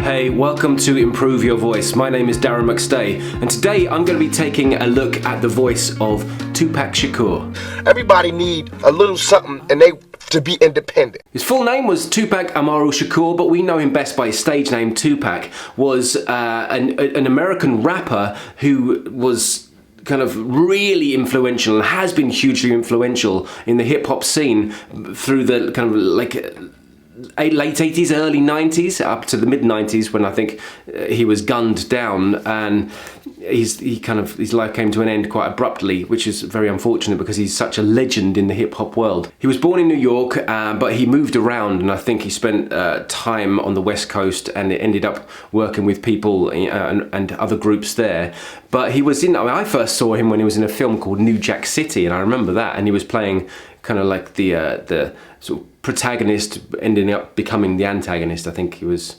Hey, welcome to Improve Your Voice. My name is Darren McStay, and today I'm going to be taking a look at the voice of Tupac Shakur. Everybody need a little something and they to be independent. His full name was Tupac Amaru Shakur, but we know him best by his stage name Tupac. Was an American rapper who was kind of really influential and has been hugely influential in the hip-hop scene through the kind of like late 80s, early 90s, up to the mid 90s, when I think he was gunned down, and his life came to an end quite abruptly, which is very unfortunate because he's such a legend in the hip hop world. He was born in New York, but he moved around, and I think he spent time on the West Coast, and it ended up working with people and other groups there. But he was I first saw him when he was in a film called New Jack City, and I remember that, and he was playing kind of like the sort of protagonist, ending up becoming the antagonist. I think he was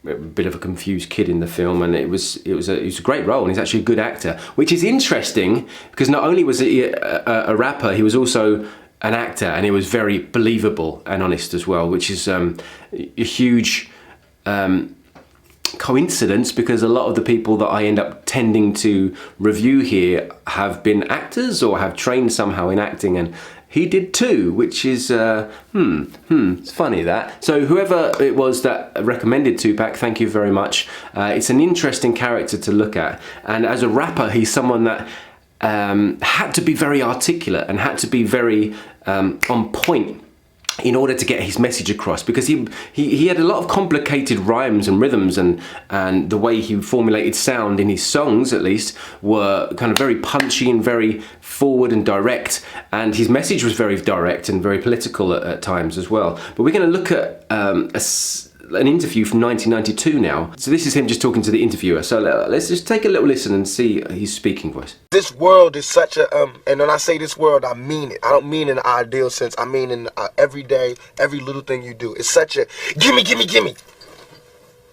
a bit of a confused kid in the film, and it was a great role, and he's actually a good actor, which is interesting because not only was he a rapper, he was also an actor, and he was very believable and honest as well, which is a huge coincidence, because a lot of the people that I end up tending to review here have been actors or have trained somehow in acting, and he did too, which is, it's funny that. So whoever it was that recommended Tupac, thank you very much. It's an interesting character to look at. And as a rapper, he's someone that had to be very articulate and had to be very on point in order to get his message across, because he had a lot of complicated rhymes and rhythms, and the way he formulated sound in his songs, at least, were kind of very punchy and very forward and direct, and his message was very direct and very political at times as well. But we're going to look at an interview from 1992 now. So this is him just talking to the interviewer. So let's just take a little listen and see his speaking voice. This world is such a, and when I say this world, I mean it. I don't mean in an ideal sense. I mean in every day, every little thing you do. It's such a, gimme, gimme, gimme.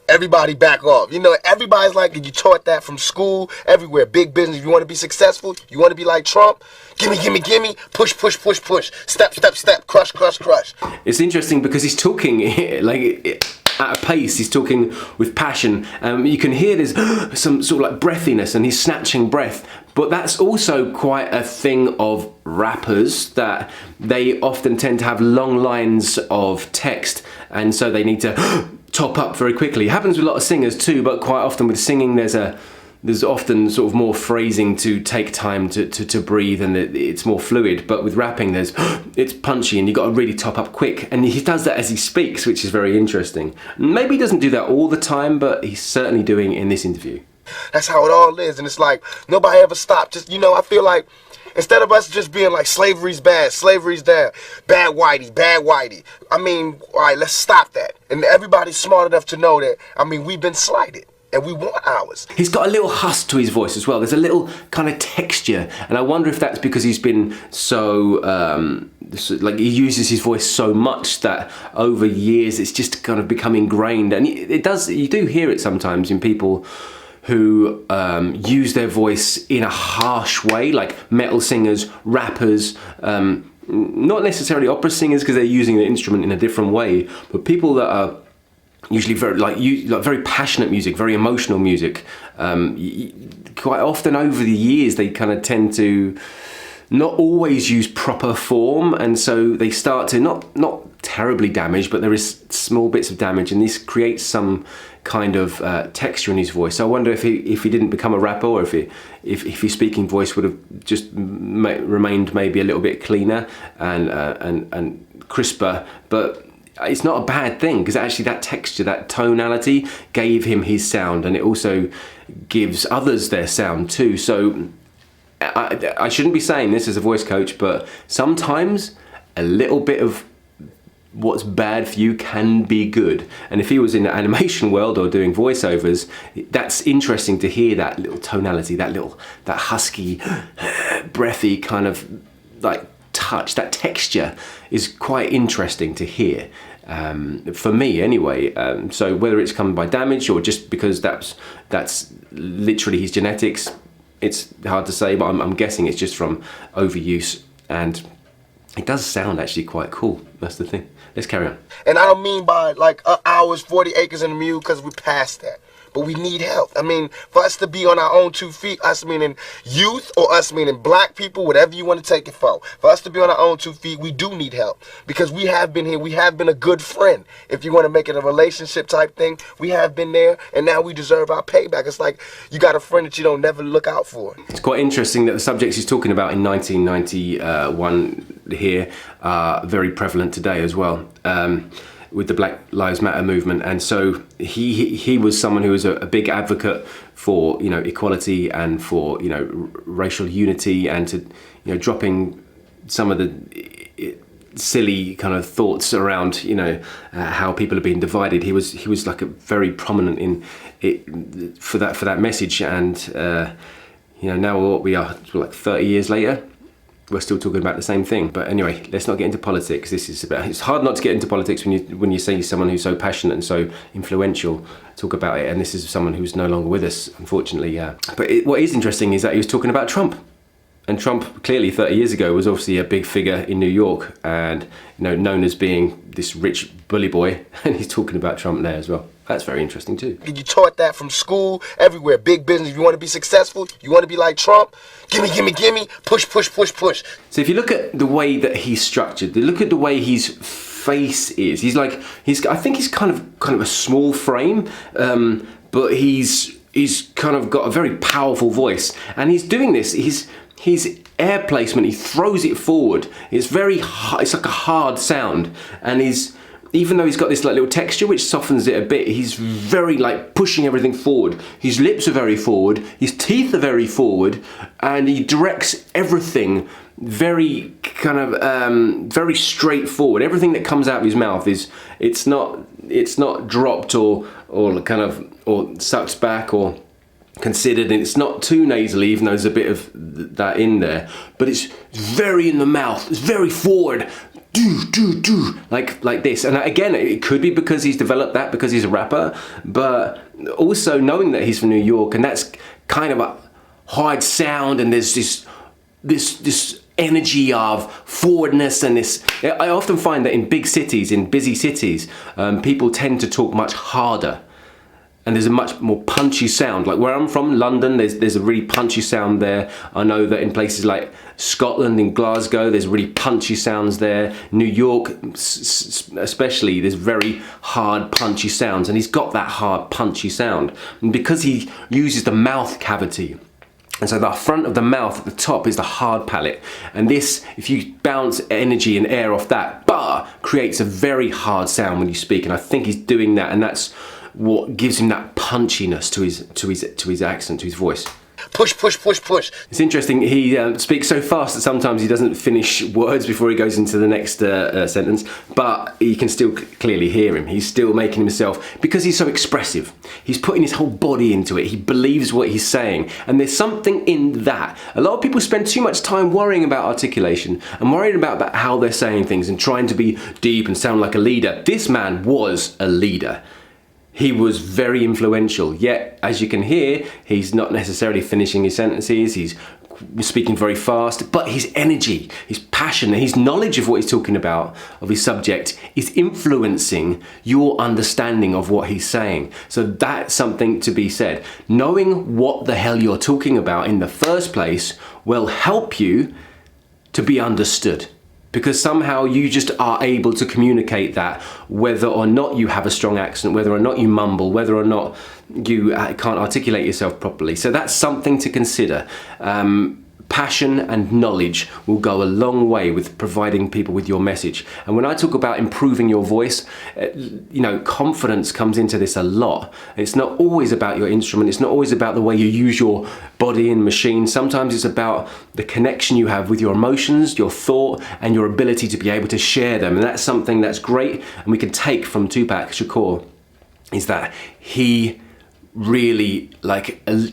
Everybody back off. You know, everybody's like, you taught that from school, everywhere. Big business, you want to be successful, you want to be like Trump, gimme, gimme, gimme, push, push, push, push, step, step, step, crush, crush, crush. It's interesting because he's talking like at a pace, he's talking with passion. You can hear there's some sort of like breathiness, and he's snatching breath. But that's also quite a thing of rappers, that they often tend to have long lines of text, and so they need to top up very quickly. It happens with a lot of singers too, but quite often with singing there's often sort of more phrasing to take time to breathe, and it's more fluid. But with rapping, it's punchy, and you've got to really top up quick. And he does that as he speaks, which is very interesting. Maybe he doesn't do that all the time, but he's certainly doing it in this interview. That's how it all is, and it's like nobody ever stopped. Just, you know, I feel like instead of us just being like slavery's bad, slavery's bad, bad whitey, bad whitey. I mean, all right, let's stop that. And everybody's smart enough to know that, I mean, we've been slighted, and we want ours. He's got a little husk to his voice as well. There's a little kind of texture, and I wonder if that's because he's been so like he uses his voice so much that over years it's just kind of become ingrained. And you do hear it sometimes in people who use their voice in a harsh way, like metal singers, rappers, not necessarily opera singers because they're using the instrument in a different way, but people that are usually very passionate music, very emotional music. Quite often over the years they kind of tend to not always use proper form, and so they start to not terribly damaged, but there is small bits of damage, and this creates some kind of texture in his voice. So I wonder if he didn't become a rapper, or if his speaking voice would have just remained maybe a little bit cleaner and crisper. But it's not a bad thing, because actually that texture, that tonality gave him his sound, and it also gives others their sound too. So I shouldn't be saying this as a voice coach, but sometimes a little bit of what's bad for you can be good. And if he was in the animation world or doing voiceovers, that's interesting to hear that little tonality, that husky, breathy kind of like touch, that texture is quite interesting to hear. For me anyway. So whether it's come by damage or just because that's literally his genetics, it's hard to say, but I'm guessing it's just from overuse, and it does sound actually quite cool. That's the thing. let's carry on. And I don't mean by like ours, 40 acres and a mule, because we're past that. But we need help. I mean, for us to be on our own 2 feet, us meaning youth or us meaning black people, whatever you want to take it for us to be on our own 2 feet, we do need help. Because we have been here. We have been a good friend. If you want to make it a relationship type thing, we have been there. And now we deserve our payback. It's like you got a friend that you don't never look out for. It's quite interesting that the subjects he's talking about in 1991 here are very prevalent today as well. With the Black Lives Matter movement, and so he was someone who was a big advocate for, you know, equality and for, you know, racial unity, and to, you know, dropping some of the silly kind of thoughts around, you know, how people are being divided. He was like a very prominent in it for that message, and you know, now what we are like 30 years later, we're still talking about the same thing. But anyway, let's not get into politics. It's hard not to get into politics when you see someone who's so passionate and so influential talk about it. And this is someone who's no longer with us, unfortunately. But what is interesting is that he was talking about Trump. And Trump, clearly 30 years ago, was obviously a big figure in New York, and, you know, known as being this rich bully boy. And he's talking about Trump there as well. That's very interesting too. You taught that from school, everywhere. Big business. If you want to be successful, you want to be like Trump, gimme, push. So if you look at the way that he's structured, look at the way his face is. I think he's kind of a small frame, but he's kind of got a very powerful voice, and he's doing this. His air placement, he throws it forward. It's very hard, it's like a hard sound, and even though he's got this like little texture which softens it a bit, he's very like pushing everything forward. His lips are very forward, his teeth are very forward, and he directs everything very kind of very straightforward. Everything that comes out of his mouth it's not dropped or kind of or sucked back or considered, and it's not too nasally, even though there's a bit of that in there, but it's very in the mouth, it's very forward, like this. And again, it could be because he's developed that because he's a rapper, but also knowing that he's from New York, and that's kind of a hard sound, and there's this energy of forwardness, and this. I often find that in big cities, in busy cities, people tend to talk much harder. And there's a much more punchy sound. Like where I'm from, London, there's a really punchy sound there. I know that in places like Scotland, in Glasgow, there's really punchy sounds there. New York, especially, there's very hard, punchy sounds. And he's got that hard, punchy sound. And because he uses the mouth cavity, and so the front of the mouth at the top is the hard palate. And this, if you bounce energy and air off that, creates a very hard sound when you speak. And I think he's doing that, and that's what gives him that punchiness to his accent, to his voice. Push. It's interesting, he speaks so fast that sometimes he doesn't finish words before he goes into the next sentence, but you can still clearly hear him. He's still making himself, because he's so expressive, he's putting his whole body into it. He believes what he's saying, and there's something in that. A lot of people spend too much time worrying about articulation and worrying about how they're saying things and trying to be deep and sound like a leader. This man was a leader. He was very influential, yet, as you can hear, he's not necessarily finishing his sentences, he's speaking very fast, but his energy, his passion, his knowledge of what he's talking about, of his subject, is influencing your understanding of what he's saying. So that's something to be said. Knowing what the hell you're talking about in the first place will help you to be understood. Because somehow you just are able to communicate that, whether or not you have a strong accent, whether or not you mumble, whether or not you can't articulate yourself properly. So that's something to consider. Passion and knowledge will go a long way with providing people with your message. And when I talk about improving your voice, confidence comes into this a lot. It's not always about your instrument. It's not always about the way you use your body and machine. Sometimes it's about the connection you have with your emotions, your thought, and your ability to be able to share them. And that's something that's great, and we can take from Tupac Shakur, is that he really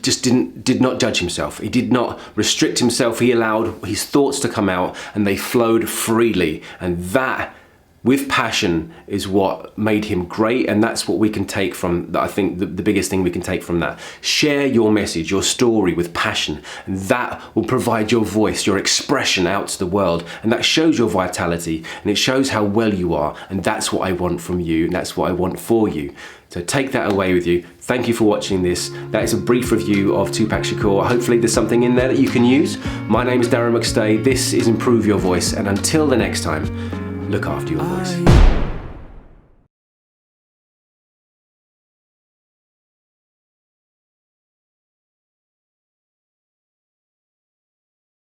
just did not judge himself. He did not restrict himself. He allowed his thoughts to come out, and they flowed freely, and that with passion is what made him great, and that's what we can take from that. I think the biggest thing we can take from that: share your message, your story with passion, and that will provide your voice, your expression out to the world, and that shows your vitality and it shows how well you are, and that's what I want from you, and that's what I want for you. So take that away with you. Thank you for watching this. That is a brief review of Tupac Shakur. Hopefully there's something in there that you can use. My name is Darren McStay. This is Improve Your Voice, and until the next time, look after your voice.